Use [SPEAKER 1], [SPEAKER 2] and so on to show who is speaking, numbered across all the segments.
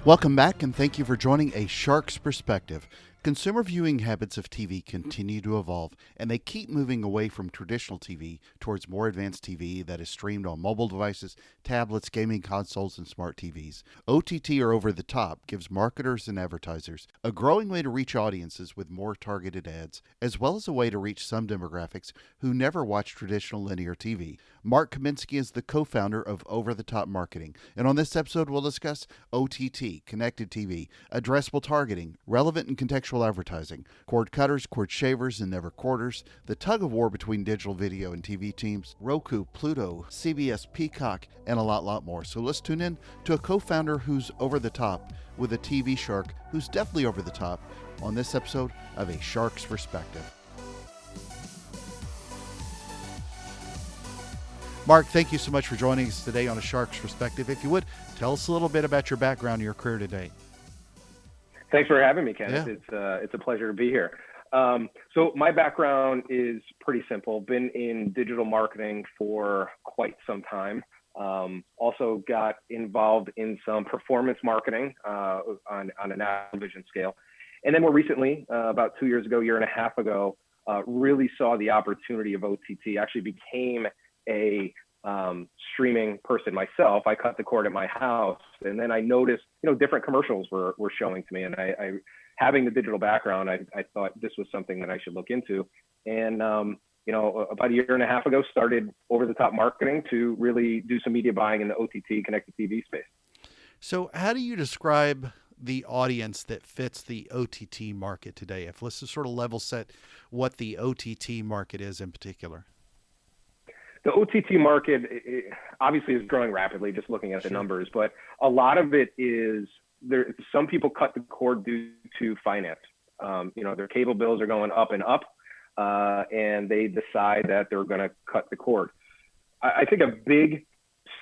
[SPEAKER 1] Welcome back, and thank you for joining A Shark's Perspective. Consumer viewing habits of TV continue to evolve, and they keep moving away from traditional TV towards more advanced TV that is streamed on mobile devices, tablets, gaming consoles, and smart TVs. OTT, or over the top, gives marketers and advertisers a growing way to reach audiences with more targeted ads, as well as a way to reach some demographics who never watch traditional linear TV. Mark Kaminski is the co-founder of Over the Top Marketing, and on this episode we'll discuss OTT, connected TV, addressable targeting, relevant and contextual advertising, cord cutters, cord shavers, and never quarters, the tug of war between digital video and TV teams, Roku, Pluto, CBS, Peacock, and a lot more. So let's tune in to a co-founder who's over the top with a TV shark who's definitely over the top on this episode of A Shark's Perspective. Mark, thank you so much for joining us today on A Shark's Perspective. If you would, tell us a little bit about your background and your career today.
[SPEAKER 2] Thanks for having me, Kenneth.
[SPEAKER 1] Yeah.
[SPEAKER 2] It's a pleasure to be here. So my background is pretty simple. Been in digital marketing for quite some time. Also got involved in some performance marketing on a national vision scale. And then more recently, about 2 years ago, year and a half ago, really saw the opportunity of OTT. Actually became a streaming person myself. I cut the cord at my house, and then I noticed, different commercials were showing to me. And I having the digital background, I thought this was something that I should look into. And about a year and a half ago, started Over the Top Marketing to really do some media buying in the OTT connected TV space.
[SPEAKER 1] So how do you describe the audience that fits the OTT market today? If let's just sort of level set what the OTT market is in particular.
[SPEAKER 2] The OTT market obviously is growing rapidly, just looking at the numbers, but a lot of it is there. Some people cut the cord due to finance. Their cable bills are going up and up, and they decide that they're going to cut the cord. I think a big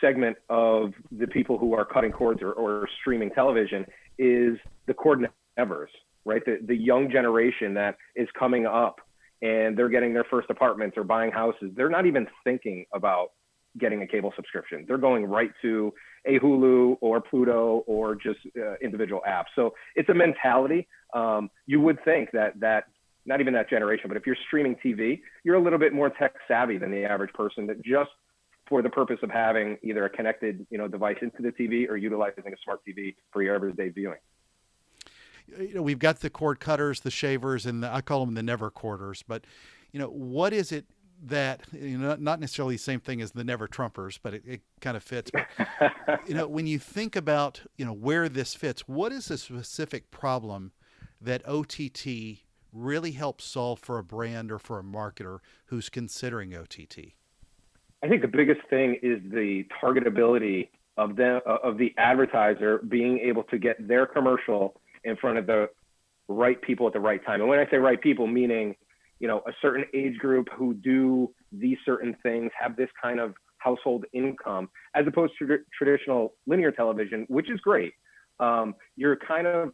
[SPEAKER 2] segment of the people who are cutting cords or streaming television is the cord nevers, right? The young generation that is coming up, and they're getting their first apartments or buying houses. They're not even thinking about getting a cable subscription. They're going right to a Hulu or Pluto or just individual apps. So it's a mentality. You would think that not even that generation, but if you're streaming TV, you're a little bit more tech savvy than the average person, that just for the purpose of having either a connected device into the TV or utilizing a smart TV for your everyday viewing.
[SPEAKER 1] We've got the cord cutters, the shavers, and I call them the never quarters. But, what is it that, not necessarily the same thing as the never Trumpers, but it kind of fits. But, when you think about, where this fits, what is the specific problem that OTT really helps solve for a brand or for a marketer who's considering OTT?
[SPEAKER 2] I think the biggest thing is the targetability of the advertiser being able to get their commercial in front of the right people at the right time. And when I say right people, meaning, a certain age group who do these certain things, have this kind of household income, as opposed to traditional linear television, which is great. You're kind of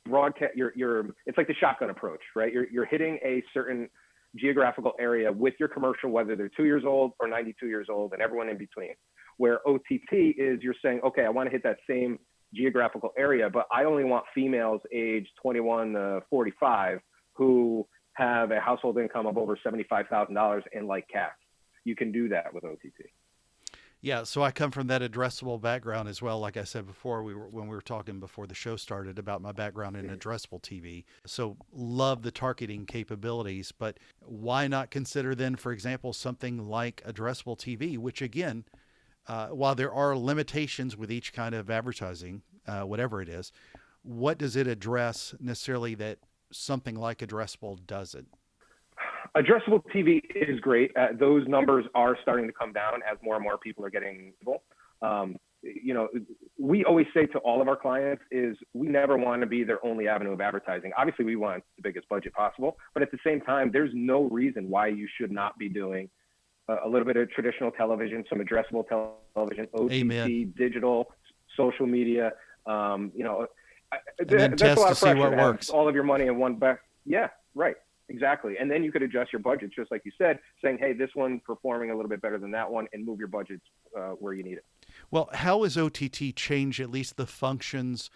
[SPEAKER 2] broadcast, it's like the shotgun approach, right? You're hitting a certain geographical area with your commercial, whether they're 2 years old or 92 years old and everyone in between. Where OTT is, you're saying, okay, I want to hit that same geographical area, but I only want females aged 21 to 45 who have a household income of over $75,000 and like cats. You can do that with OTT.
[SPEAKER 1] Yeah, so I come from that addressable background as well. Like I said before, when we were talking before the show started about my background in addressable TV. So love the targeting capabilities, but why not consider then, for example, something like addressable TV, which again, while there are limitations with each kind of advertising, whatever it is, what does it address necessarily that something like addressable doesn't?
[SPEAKER 2] Addressable TV is great. Those numbers are starting to come down as more and more people are getting able. We always say to all of our clients is we never want to be their only avenue of advertising. Obviously, we want the biggest budget possible, but at the same time, there's no reason why you should not be doing a little bit of traditional television, some addressable television, OTT,
[SPEAKER 1] Amen.
[SPEAKER 2] digital, social media.
[SPEAKER 1] And then test to see what works.
[SPEAKER 2] All of your money in one bag. Yeah, right. Exactly. And then you could adjust your budgets, just like you said, saying, hey, this one's performing a little bit better than that one, and move your budgets where you need it.
[SPEAKER 1] Well, how has OTT changed at least the functions,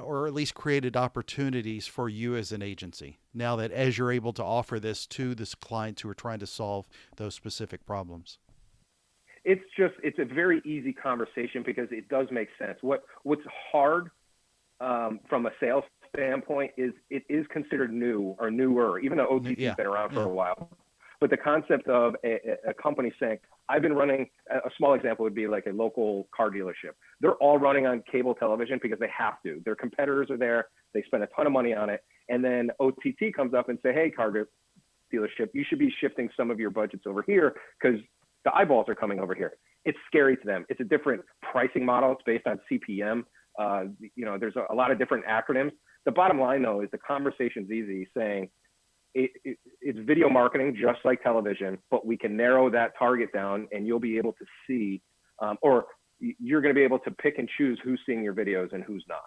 [SPEAKER 1] or at least created opportunities for you as an agency now that as you're able to offer this to this clients who are trying to solve those specific problems?
[SPEAKER 2] It's a very easy conversation because it does make sense. What's hard from a sales standpoint is it is considered new or newer, even though OTT's been around for a while. But the concept of a company saying, I've been running, a small example would be like a local car dealership. They're all running on cable television because they have to. Their competitors are there. They spend a ton of money on it. And then OTT comes up and say, hey, car dealership, you should be shifting some of your budgets over here because the eyeballs are coming over here. It's scary to them. It's a different pricing model. It's based on CPM. There's a lot of different acronyms. The bottom line, though, is the conversation's easy, saying it's video marketing just like television, but we can narrow that target down and you'll be able to see, or you're going to be able to pick and choose who's seeing your videos and who's not.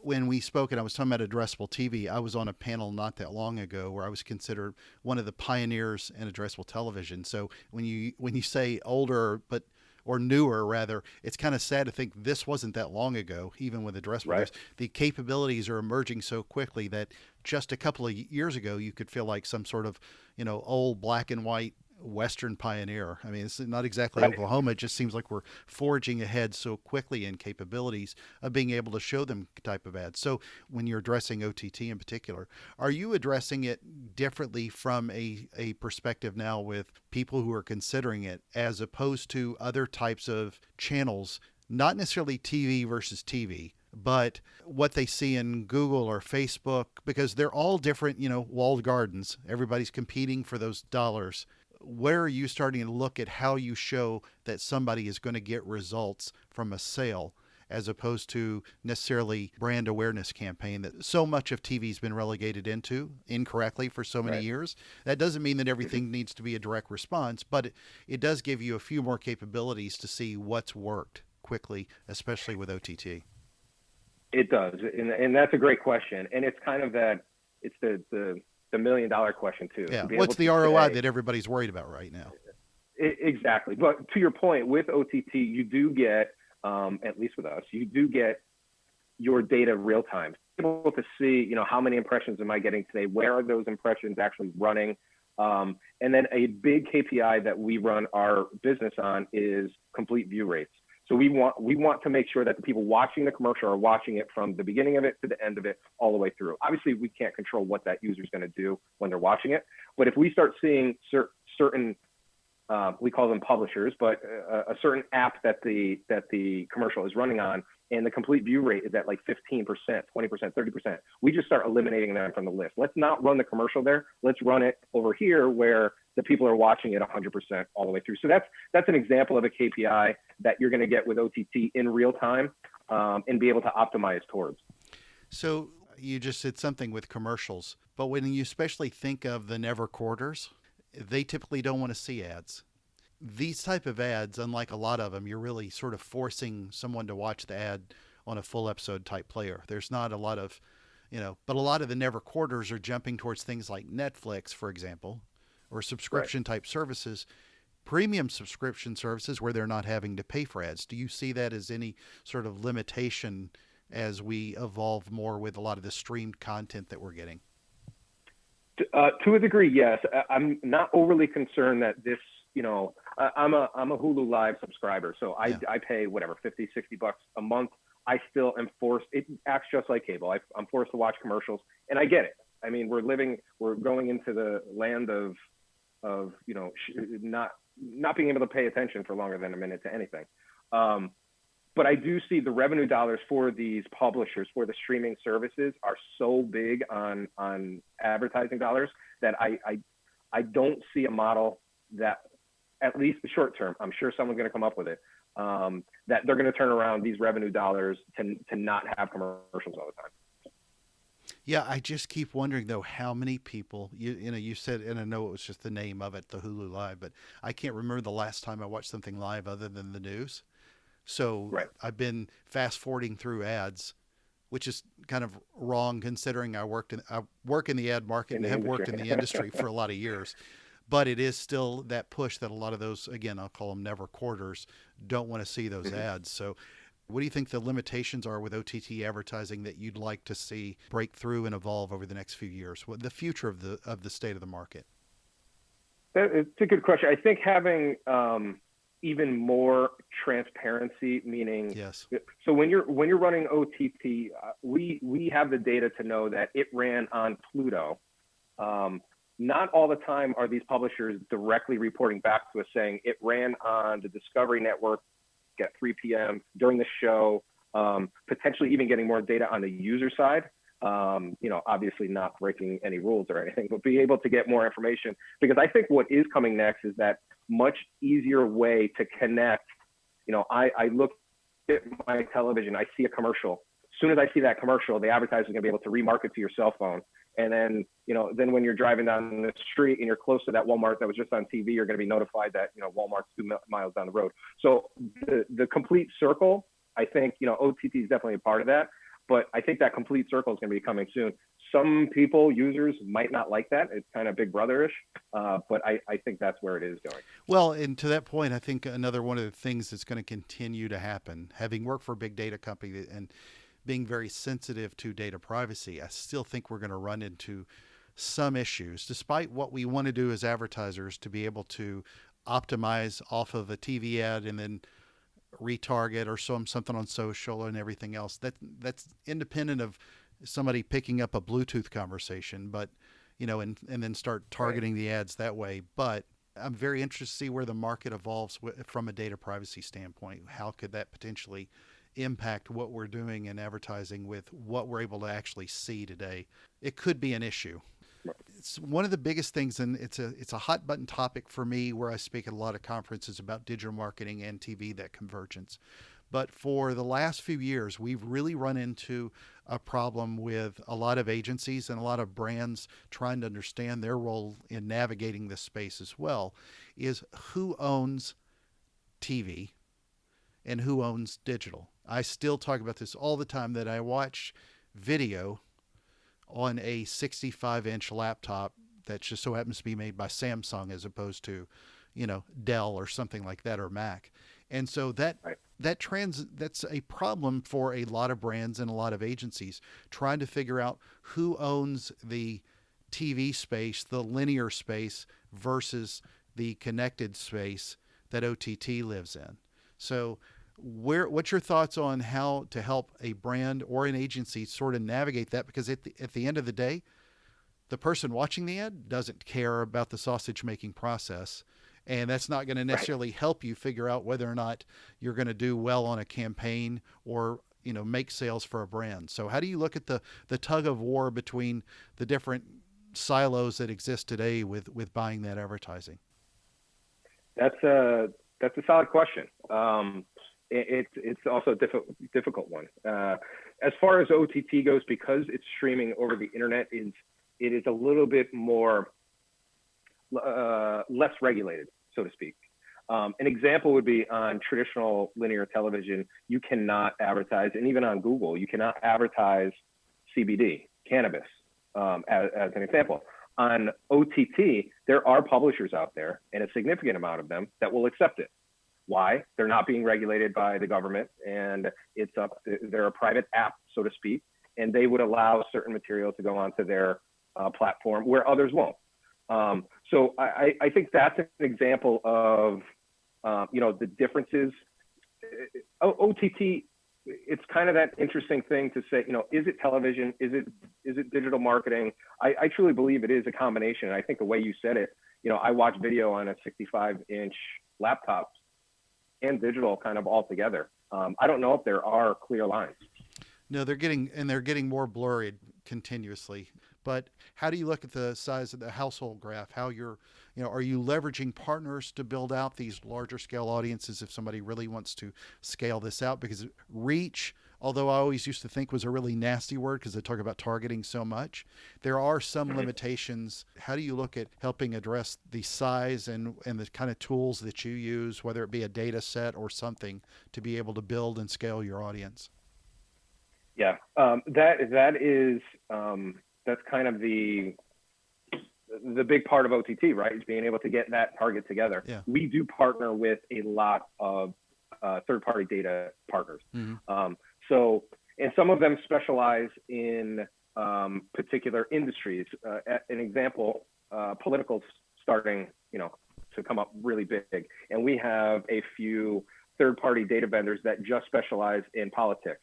[SPEAKER 1] When we spoke and I was talking about addressable TV, I was on a panel not that long ago where I was considered one of the pioneers in addressable television. So when you say older, or newer rather, it's kind of sad to think this wasn't that long ago, even with addressable.
[SPEAKER 2] Right.
[SPEAKER 1] The capabilities are emerging so quickly that just a couple of years ago, you could feel like some sort of, old black and white Western pioneer. I mean, it's not exactly
[SPEAKER 2] Right.
[SPEAKER 1] Oklahoma. It just seems like we're forging ahead so quickly in capabilities of being able to show them type of ads. So when you're addressing OTT in particular, are you addressing it differently from a perspective now with people who are considering it as opposed to other types of channels, not necessarily TV versus TV, but what they see in Google or Facebook, because they're all different, walled gardens. Everybody's competing for those dollars. Where are you starting to look at how you show that somebody is going to get results from a sale as opposed to necessarily brand awareness campaign that so much of TV's been relegated into incorrectly for so many years? That doesn't mean that everything needs to be a direct response, but it does give you a few more capabilities to see what's worked quickly, especially with OTT.
[SPEAKER 2] It does. And that's a great question. And it's kind of it's the $1 million question too.
[SPEAKER 1] Yeah.
[SPEAKER 2] To
[SPEAKER 1] What's the ROI that everybody's worried about right now?
[SPEAKER 2] Exactly. But to your point, with OTT, you do get, at least with us, you do get your data real time. You're able to see, how many impressions am I getting today? Where are those impressions actually running? And then a big KPI that we run our business on is complete view rates. So we want to make sure that the people watching the commercial are watching it from the beginning of it to the end of it, all the way through. Obviously, we can't control what that user is going to do when they're watching it. But if we start seeing certain, we call them publishers, but a certain app that the commercial is running on, and the complete view rate is at like 15%, 20%, 30%, we just start eliminating them from the list. Let's not run the commercial there. Let's run it over here where the people are watching it 100% all the way through. So that's an example of a KPI that you're going to get with OTT in real time, and be able to optimize towards.
[SPEAKER 1] So you just said something with commercials, but when you especially think of the never quarters, they typically don't want to see ads. These type of ads, unlike a lot of them, you're really sort of forcing someone to watch the ad on a full episode type player. There's not a lot of, but a lot of the never quarters are jumping towards things like Netflix, for example, or subscription type services, premium subscription services where they're not having to pay for ads. Do you see that as any sort of limitation as we evolve more with a lot of the streamed content that we're getting?
[SPEAKER 2] To a degree, yes. I'm not overly concerned that this, I'm a Hulu Live subscriber. So I pay whatever, 50, 60 bucks a month. I still am forced. It acts just like cable. I'm forced to watch commercials, and I get it. I mean, we're going into the land of not being able to pay attention for longer than a minute to anything. But I do see the revenue dollars for these publishers, for the streaming services, are so big on advertising dollars that I don't see a model that, at least the short term, I'm sure someone's going to come up with it, that they're going to turn around these revenue dollars to not have commercials all the time.
[SPEAKER 1] Yeah, I just keep wondering though how many people you said, and I know it was just the name of it, the Hulu Live, but I can't remember the last time I watched something live other than the news. So I've been fast forwarding through ads, which is kind of wrong considering I work in the ad market and have worked in the industry for a lot of years. but it is still that push that a lot of those, again, I'll call them never quarters, don't want to see those
[SPEAKER 2] Mhm.
[SPEAKER 1] ads. So what do you think the limitations are with OTT advertising that you'd like to see break through and evolve over the next few years? What the future of the state of the market?
[SPEAKER 2] It's a good question. I think having even more transparency, meaning,
[SPEAKER 1] Yes.
[SPEAKER 2] so when you're running OTT, we have the data to know that it ran on Pluto. Not all the time are these publishers directly reporting back to us saying it ran on the Discovery Network at 3 p.m. during the show, potentially even getting more data on the user side. Obviously not breaking any rules or anything, but be able to get more information. Because I think what is coming next is that much easier way to connect. I look at my television, I see a commercial. As soon as I see that commercial, the advertiser is going to be able to remarket to your cell phone. And then, then when you're driving down the street and you're close to that Walmart that was just on TV, you're going to be notified that, Walmart's 2 miles down the road. So the complete circle, I think, OTT is definitely a part of that. But I think that complete circle is going to be coming soon. Some people, users, might not like that. It's kind of Big Brother-ish, but I think that's where it is going.
[SPEAKER 1] Well, and to that point, I think another one of the things that's going to continue to happen, having worked for a big data company and being very sensitive to data privacy, I still think we're going to run into some issues, despite what we want to do as advertisers to be able to optimize off of a TV ad and then retarget or something on social and everything else. That's independent of somebody picking up a Bluetooth conversation, but and then start targeting the ads that way. But I'm very interested to see where the market evolves from a data privacy standpoint. How could that potentially impact what we're doing in advertising with what we're able to actually see today? It could be an issue. It's one of the biggest things, and it's a hot button topic for me where I speak at a lot of conferences about digital marketing and TV, that convergence. But for the last few years, we've really run into a problem with a lot of agencies and a lot of brands trying to understand their role in navigating this space as well, is who owns TV and who owns digital. I still talk about this all the time, that I watch video on a 65-inch laptop that just so happens to be made by Samsung as opposed to, Dell or something like that, or Mac. And so
[SPEAKER 2] Right.
[SPEAKER 1] that's a problem for a lot of brands and a lot of agencies trying to figure out who owns the TV space, the linear space versus the connected space that OTT lives in. So what's your thoughts on how to help a brand or an agency sort of navigate that? Because at the end of the day, the person watching the ad doesn't care about the sausage making process. And that's not going to necessarily help you figure out whether or not you're going to do well on a campaign or, make sales for a brand. So how do you look at the tug of war between the different silos that exist today with buying that advertising?
[SPEAKER 2] That's a solid question. It's also a difficult one. As far as OTT goes, because it's streaming over the internet, it is a little bit more less regulated, so to speak. An example would be on traditional linear television, you cannot advertise, and even on Google, you cannot advertise CBD, cannabis, as an example. On OTT, there are publishers out there, and a significant amount of them, that will accept it. Why? They're not being regulated by the government, and they're a private app, so to speak, and they would allow certain material to go onto their platform where others won't. So I think that's an example of the differences. OTT, it's kind of that interesting thing to say, is it television? Is it digital marketing? I truly believe it is a combination. I think the way you said it, I watch video on a 65-inch laptop and digital kind of all together. I don't know if there are clear lines.
[SPEAKER 1] No, they're getting more blurred continuously. But how do you look at the size of the household graph? How are you leveraging partners to build out these larger scale audiences if somebody really wants to scale this out? Because reach, although I always used to think was a really nasty word because they talk about targeting so much, there are some limitations. How do you look at helping address the size and the kind of tools that you use, whether it be a data set or something, to be able to build and scale your audience?
[SPEAKER 2] Yeah, that is that's kind of the the big part of OTT, right, is being able to get that target together.
[SPEAKER 1] Yeah.
[SPEAKER 2] We do partner with a lot of third-party data partners.
[SPEAKER 1] Mm-hmm.
[SPEAKER 2] And some of them specialize in particular industries. An example, political's starting, to come up really big. And we have a few third-party data vendors that just specialize in politics.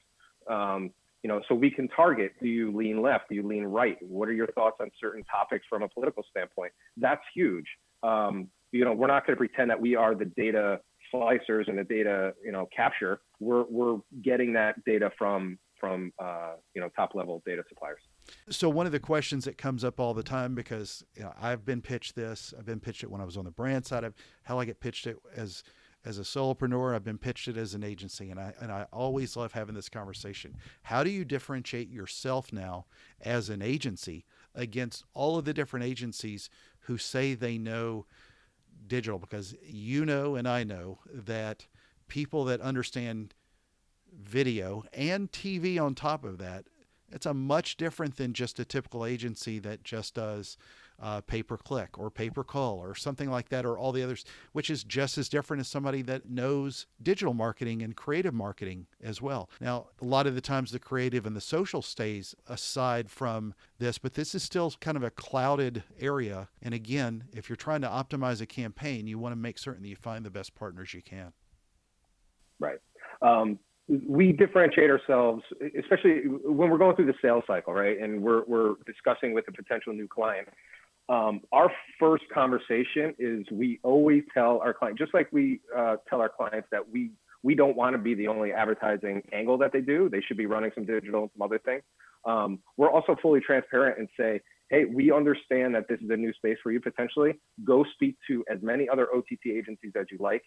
[SPEAKER 2] So we can target, do you lean left? Do you lean right? What are your thoughts on certain topics from a political standpoint? That's huge. We're not going to pretend that we are the data slicers and the data, capture. We're getting that data from top level data suppliers.
[SPEAKER 1] So one of the questions that comes up all the time, because I've been pitched it when I was on the brand side of how I get pitched it as a solopreneur. I've been pitched it as an agency, and I always love having this conversation. How do you differentiate yourself now as an agency against all of the different agencies who say they know digital? Because and I know that people that understand video and TV on top of that, it's a much different than just a typical agency that just does pay-per-click or pay-per-call or something like that, or all the others, which is just as different as somebody that knows digital marketing and creative marketing as well. Now, a lot of the times the creative and the social stays aside from this, but this is still kind of a clouded area. And again, if you're trying to optimize a campaign, you want to make certain that you find the best partners you can.
[SPEAKER 2] Right. We differentiate ourselves, especially when we're going through the sales cycle, right? And we're discussing with a potential new client. Our first conversation is we always tell our client, just like we tell our clients that we don't want to be the only advertising angle that they do. They should be running some digital and some other things. We're also fully transparent and say, hey, we understand that this is a new space for you potentially. Go speak to as many other OTT agencies as you like.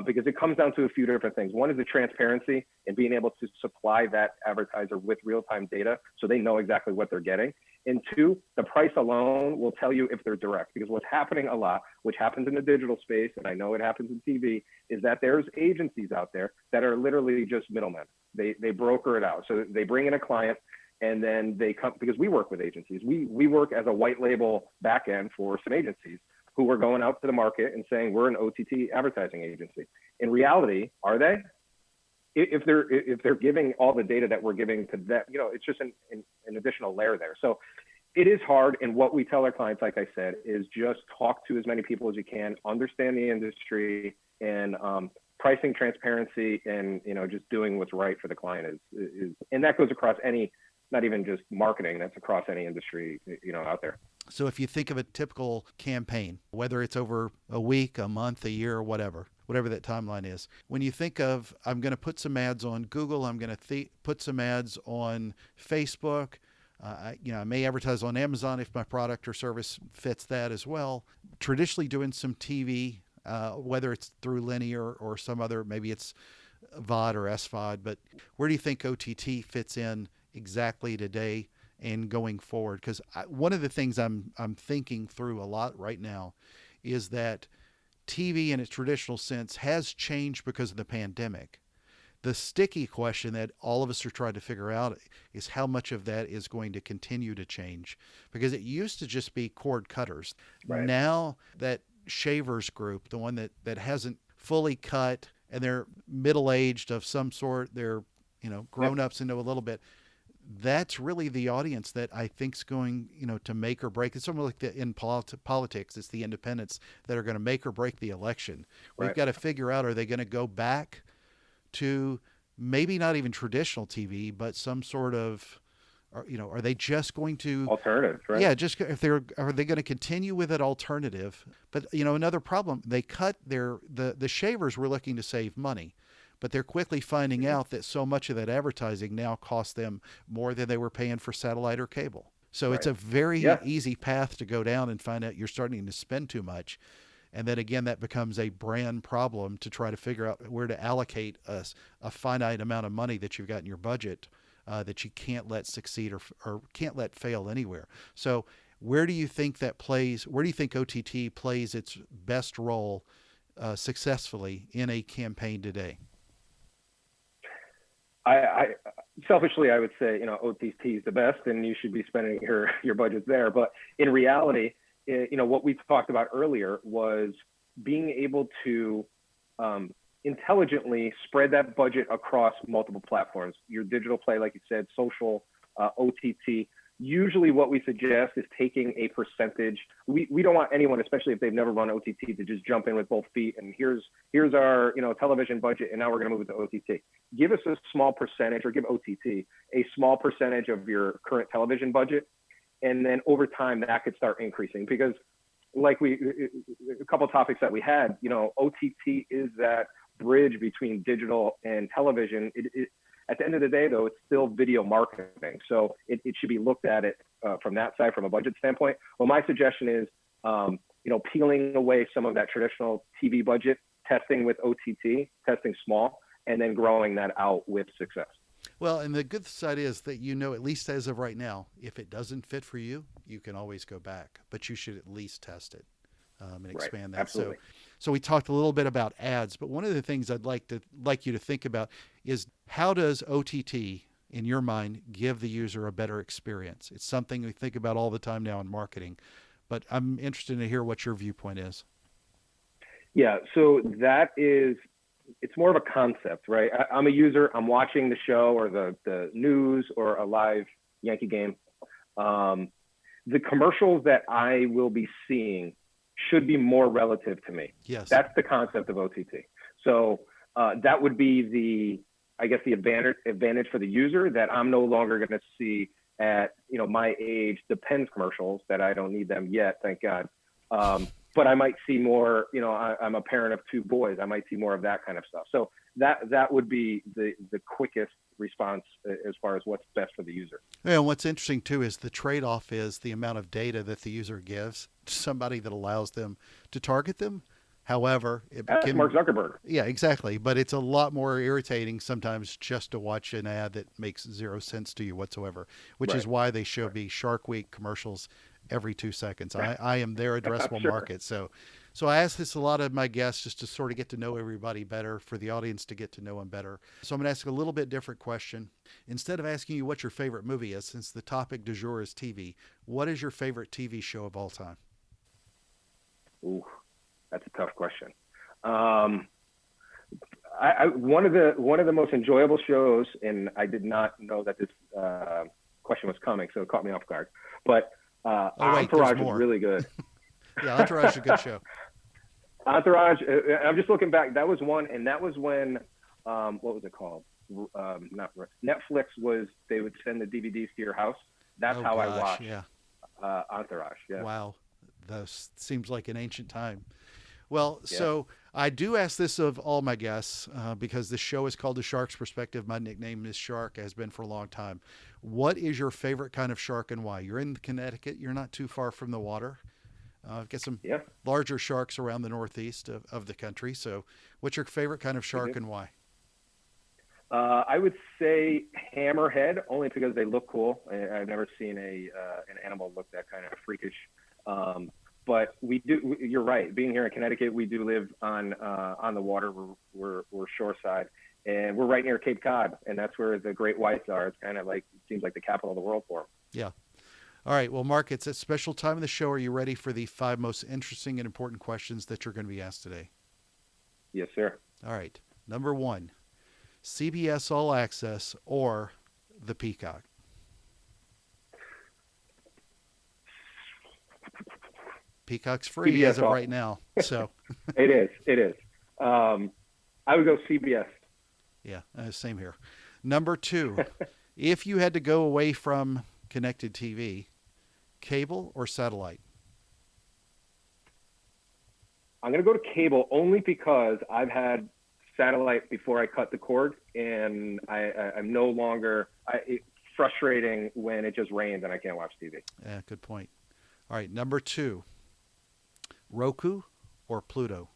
[SPEAKER 2] Because it comes down to a few different things. One is the transparency and being able to supply that advertiser with real-time data so they know exactly what they're getting. And two, the price alone will tell you if they're direct. Because what's happening a lot, which happens in the digital space, and I know it happens in TV, is that there's agencies out there that are literally just middlemen. They broker it out. So they bring in a client and then they come, because we work with agencies. We work as a white label backend for some agencies who are going out to the market and saying, we're an OTT advertising agency. In reality, are they? If they're giving all the data that we're giving to them, it's just an additional layer there. So it is hard. And what we tell our clients, like I said, is just talk to as many people as you can, understand the industry, and pricing transparency, and just doing what's right for the client is and that goes across any, not even just marketing, that's across any industry, out there.
[SPEAKER 1] So if you think of a typical campaign, whether it's over a week, a month, a year, or whatever that timeline is, when you think of, I'm going to put some ads on Google, I'm going to put some ads on Facebook, I may advertise on Amazon if my product or service fits that as well. Traditionally doing some TV, whether it's through linear or some other, maybe it's VOD or SVOD, but where do you think OTT fits in exactly today and going forward? Because one of the things I'm thinking through a lot right now is that TV in its traditional sense has changed because of the pandemic. The sticky question that all of us are trying to figure out is how much of that is going to continue to change, because it used to just be cord cutters.
[SPEAKER 2] Right.
[SPEAKER 1] Now that shavers group, the one that hasn't fully cut and they're middle-aged of some sort, they're grown-ups into a little bit, that's really the audience that I think is going, to make or break. It's something like in politics, it's the independents that are going to make or break the election.
[SPEAKER 2] Right.
[SPEAKER 1] We've got to figure out, are they going to go back to maybe not even traditional TV, but some sort of, are they just going to
[SPEAKER 2] alternative, right?
[SPEAKER 1] Yeah, are they going to continue with that alternative? But another problem, they cut the shavers were looking to save money, but they're quickly finding out that so much of that advertising now costs them more than they were paying for satellite or cable. So
[SPEAKER 2] Right.
[SPEAKER 1] It's a very easy path to go down and find out you're starting to spend too much. And then again, that becomes a brand problem to try to figure out where to allocate a finite amount of money that you've got in your budget that you can't let succeed or can't let fail anywhere. So where do you think that plays? Where do you think OTT plays its best role successfully in a campaign today?
[SPEAKER 2] I selfishly, I would say, OTT is the best and you should be spending your budget there. But in reality, what we talked about earlier was being able to intelligently spread that budget across multiple platforms. Your digital play, like you said, social, OTT. Usually what we suggest is taking a percentage. We don't want anyone, especially if they've never run OTT, to just jump in with both feet and here's our television budget and now we're going to move it to OTT. Give us a small percentage, or give OTT a small percentage of your current television budget, and then over time that could start increasing, because like a couple of topics that we had, OTT is that bridge between digital and television. At the end of the day, though, it's still video marketing. So it should be looked at it from that side, from a budget standpoint. Well, my suggestion is, peeling away some of that traditional TV budget, testing with OTT, testing small, and then growing that out with success.
[SPEAKER 1] Well, and the good side is that, at least as of right now, if it doesn't fit for you, you can always go back, but you should at least test it and expand that.
[SPEAKER 2] Absolutely.
[SPEAKER 1] So we talked a little bit about ads, but one of the things I'd like you to think about is, how does OTT, in your mind, give the user a better experience? It's something we think about all the time now in marketing, but I'm interested to hear what your viewpoint is.
[SPEAKER 2] Yeah, so it's more of a concept, right? I'm a user, I'm watching the show or the news or a live Yankee game. The commercials that I will be seeing should be more relative to me.
[SPEAKER 1] Yes.
[SPEAKER 2] That's the concept of OTT. So that would be the advantage for the user, that I'm no longer going to see at, my age, Depends commercials, that I don't need them yet, thank God. But I might see more, I'm a parent of two boys. I might see more of that kind of stuff. So that would be the quickest response as far as what's best for the user.
[SPEAKER 1] Yeah, and what's interesting too is the trade-off is the amount of data that the user gives to somebody that allows them to target them. However,
[SPEAKER 2] That's Mark Zuckerberg.
[SPEAKER 1] Yeah, exactly. But it's a lot more irritating sometimes just to watch an ad that makes zero sense to you whatsoever, which is why they show me Shark Week commercials every 2 seconds. I am their addressable market. So I ask this a lot of my guests just to sort of get to know everybody better, for the audience to get to know them better. So I'm going to ask a little bit different question. Instead of asking you what your favorite movie is, since the topic du jour is TV, what is your favorite TV show of all time?
[SPEAKER 2] Ooh, that's a tough question. One of the most enjoyable shows, and I did not know that this question was coming, so it caught me off guard. But Entourage was really good.
[SPEAKER 1] Yeah, Entourage is a good show.
[SPEAKER 2] Entourage, I'm just looking back. That was one, and that was when, what was it called? Netflix they would send the DVDs to your house. That's how I watched Entourage. Yeah.
[SPEAKER 1] Wow. That seems like an ancient time. Well, so I do ask this of all my guests because this show is called The Shark's Perspective. My nickname is Shark, has been for a long time. What is your favorite kind of shark and why? You're in Connecticut. You're not too far from the water. Get some larger sharks around the northeast of the country. So what's your favorite kind of shark and why?
[SPEAKER 2] I would say hammerhead, only because they look cool. I've never seen an animal look that kind of freakish. But you're right. Being here in Connecticut, we do live on the water. We're shoreside, and we're right near Cape Cod, and that's where the great whites are. It's kind of like, it seems like the capital of the world for them.
[SPEAKER 1] Yeah. All right. Well, Mark, it's a special time of the show. Are you ready for the 5 most interesting and important questions that you're going to be asked today?
[SPEAKER 2] Yes, sir.
[SPEAKER 1] All right. Number 1, CBS All Access or the Peacock? Peacock's free
[SPEAKER 2] CBS
[SPEAKER 1] as of right now. So
[SPEAKER 2] It is. I would go CBS.
[SPEAKER 1] Yeah, same here. Number 2, if you had to go away from connected TV, cable or satellite?
[SPEAKER 2] I'm going to go to cable only because I've had satellite before I cut the cord, and I'm no longer, it's frustrating when it just rains and I can't watch TV.
[SPEAKER 1] Yeah, good point. All right, number 2, Roku or Pluto?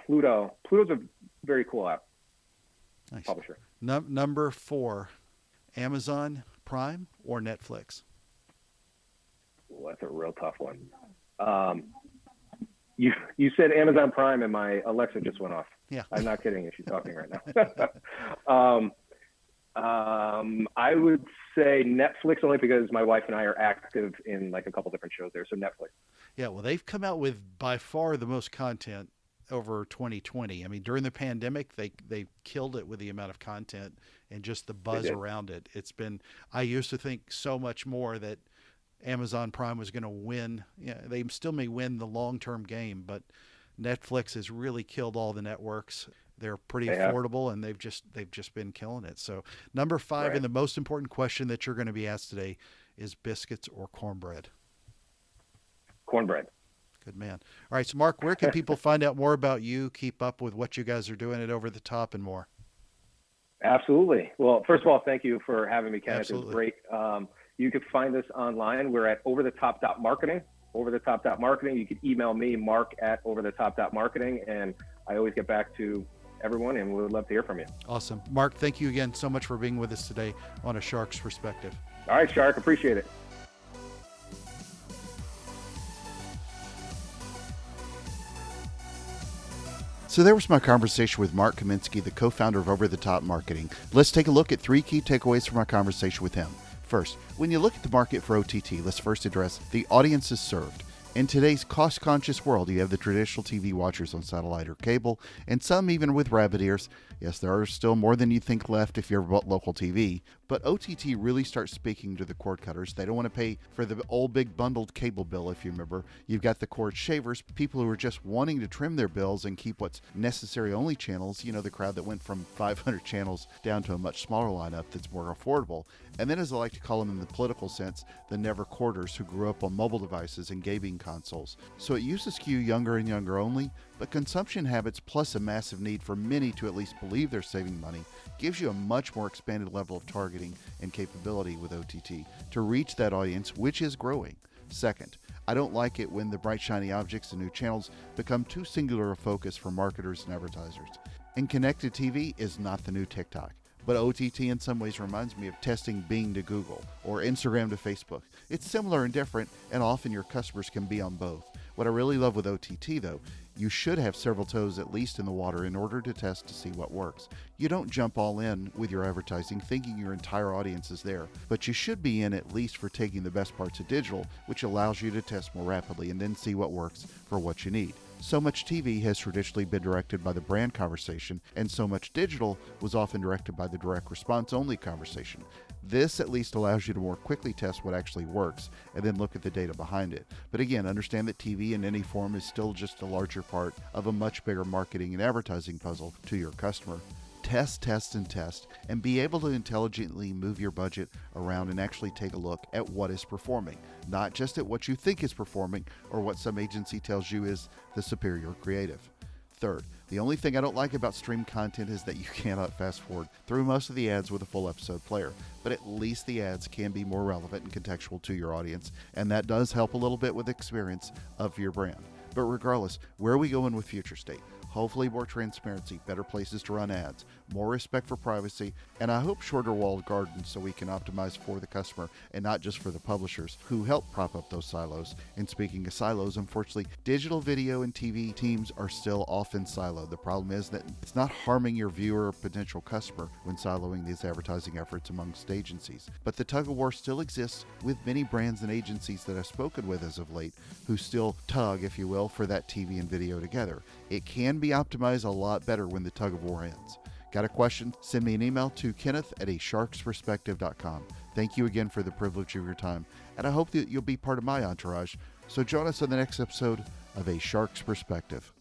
[SPEAKER 2] Pluto. Pluto's a very cool app.
[SPEAKER 1] Nice.
[SPEAKER 2] Publisher.
[SPEAKER 1] Number 4, Amazon Prime or Netflix?
[SPEAKER 2] Well, that's a real tough one. You said Amazon Prime, and my Alexa just went off.
[SPEAKER 1] Yeah.
[SPEAKER 2] I'm not kidding you. She's talking right now. I would say Netflix only because my wife and I are active in like a couple different shows there. So Netflix.
[SPEAKER 1] Yeah, well, they've come out with by far the most content over 2020. I mean, during the pandemic, they killed it with the amount of content and just the
[SPEAKER 2] They
[SPEAKER 1] buzz
[SPEAKER 2] did.
[SPEAKER 1] around it. It's been I used to think so much more that Amazon Prime was going to win. Yeah, they still may win the long-term game, but Netflix has really killed all the networks. They're pretty
[SPEAKER 2] They have.
[SPEAKER 1] affordable, and they've just been killing it. So number five,
[SPEAKER 2] Right.
[SPEAKER 1] and the most important question that you're going to be asked today is biscuits or cornbread.
[SPEAKER 2] Cornbread.
[SPEAKER 1] Good man. All right, so Mark, where can people find out more about you, keep up with what you guys are doing at Over the Top, and more?
[SPEAKER 2] Absolutely. Well, first of all, thank you for having me, Kenneth. It was
[SPEAKER 1] Absolutely.
[SPEAKER 2] great. You can find us online. We're at overthetop.marketing. Overthetop.marketing. You can email me, Mark at overthetop.marketing, and I always get back to everyone, and we would love to hear from you.
[SPEAKER 1] Awesome. Mark, thank you again so much for being with us today on A Shark's Perspective.
[SPEAKER 2] All right, Shark. Appreciate it.
[SPEAKER 1] So there was my conversation with Mark Kaminski, the co-founder of Over the Top Marketing. Let's take a look at 3 key takeaways from our conversation with him. First, when you look at the market for OTT, let's first address the audiences served. In today's cost-conscious world, you have the traditional TV watchers on satellite or cable, and some even with rabbit ears. Yes, there are still more than you think left if you ever bought local TV, but OTT really starts speaking to the cord cutters. They don't want to pay for the old big bundled cable bill, if you remember. You've got the cord shavers, people who are just wanting to trim their bills and keep what's necessary only channels, the crowd that went from 500 channels down to a much smaller lineup that's more affordable. And then, as I like to call them in the political sense, the never quarters who grew up on mobile devices and gaming consoles. So it used to skew younger and younger only, but consumption habits plus a massive need for many to at least believe they're saving money gives you a much more expanded level of targeting and capability with OTT to reach that audience, which is growing. Second, I don't like it when the bright shiny objects and new channels become too singular a focus for marketers and advertisers. And connected TV is not the new TikTok. But OTT in some ways reminds me of testing Bing to Google or Instagram to Facebook. It's similar and different, and often your customers can be on both. What I really love with OTT, though, you should have several toes at least in the water in order to test to see what works. You don't jump all in with your advertising thinking your entire audience is there, but you should be in at least for taking the best parts of digital, which allows you to test more rapidly and then see what works for what you need. So much TV has traditionally been directed by the brand conversation, and so much digital was often directed by the direct response only conversation. This at least allows you to more quickly test what actually works and then look at the data behind it. But again, understand that TV in any form is still just a larger part of a much bigger marketing and advertising puzzle to your customer. Test, test, and test, and be able to intelligently move your budget around and actually take a look at what is performing, not just at what you think is performing or what some agency tells you is the superior creative. Third, the only thing I don't like about stream content is that you cannot fast forward through most of the ads with a full episode player, but at least the ads can be more relevant and contextual to your audience, and that does help a little bit with the experience of your brand. But regardless, where are we going with Future State? Hopefully more transparency, better places to run ads, more respect for privacy, and I hope shorter walled gardens so we can optimize for the customer and not just for the publishers who help prop up those silos. And speaking of silos, unfortunately, digital video and TV teams are still often siloed. The problem is that it's not harming your viewer or potential customer when siloing these advertising efforts amongst agencies. But the tug of war still exists with many brands and agencies that I've spoken with as of late who still tug, if you will, for that TV and video together. It can be optimized a lot better when the tug of war ends. Got a question? Send me an email to kenneth@asharksperspective.com. Thank you again for the privilege of your time, and I hope that you'll be part of my entourage. So join us on the next episode of A Shark's Perspective.